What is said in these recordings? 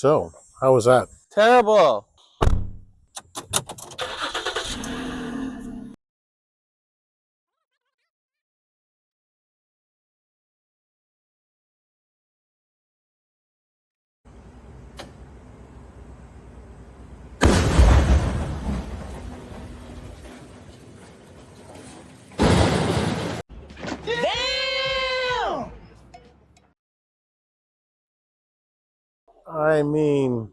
So, how was that? Terrible. I mean,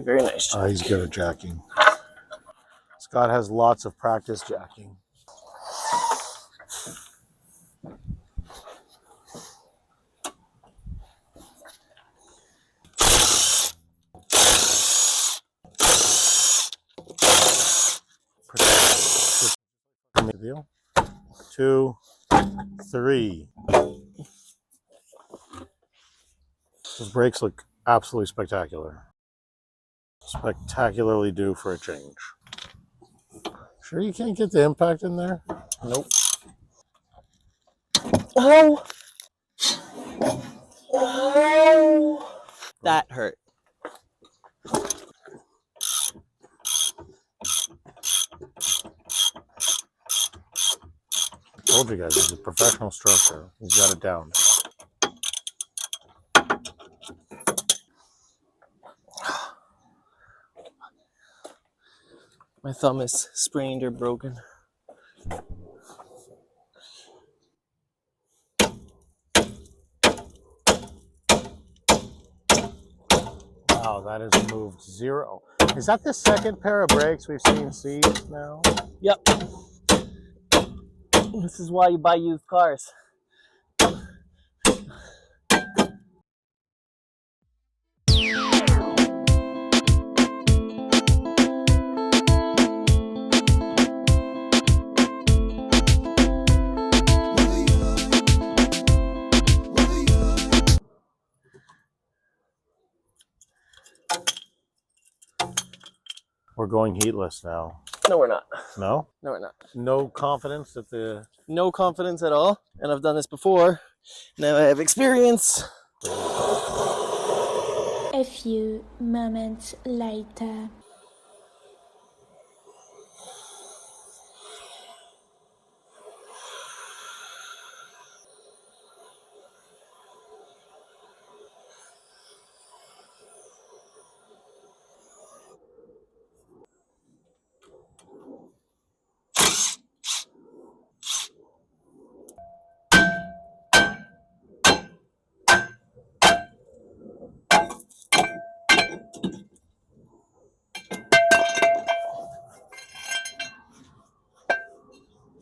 Very nice. he's good at jacking. Scott has lots of practice jacking. Deal. 2, 3. Those brakes look absolutely spectacular. Spectacularly due for a change. Sure you can't get the impact in there? Nope. Oh. Oh. That hurt. I told you guys, he's a professional stroker. He's got it down. My thumb is sprained or broken. Wow, that has moved 0. Is that the second pair of brakes we've seen seized now? Yep. This is why you buy used cars. We're going heatless now. No, we're not. No? No, we're not. No confidence that the... No confidence at all. And I've done this before. Now I have experience. A few moments later.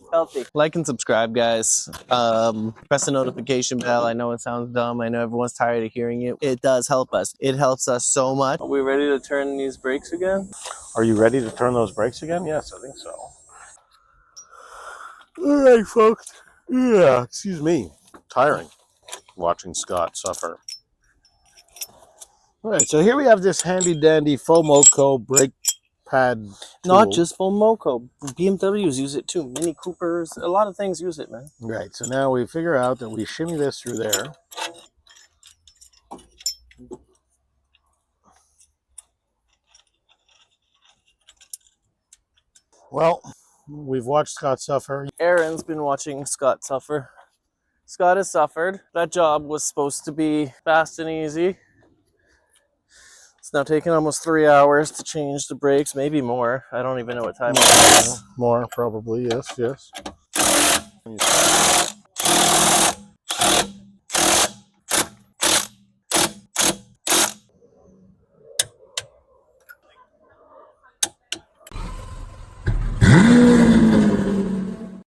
Healthy. Like and subscribe, guys. Press the notification bell. I know it sounds dumb. I know everyone's tired of hearing it. It does help us. It helps us so much. Are we ready to turn these brakes again? Are you ready to turn those brakes again? Yes, I think so. All right, folks. Yeah, excuse me. Tiring watching Scott suffer. All right, so here we have this handy-dandy Fomoco brake pad tool. Not just Fomoco. BMWs use it too. Mini Coopers. A lot of things use it, man. Right, so now we figure out that we shimmy this through there. Well, we've watched Scott suffer. Aaron's been watching Scott suffer. Scott has suffered. That job was supposed to be fast and easy. It's now taken almost 3 hours to change the brakes, maybe more. I don't even know what time it is. More, probably, yes.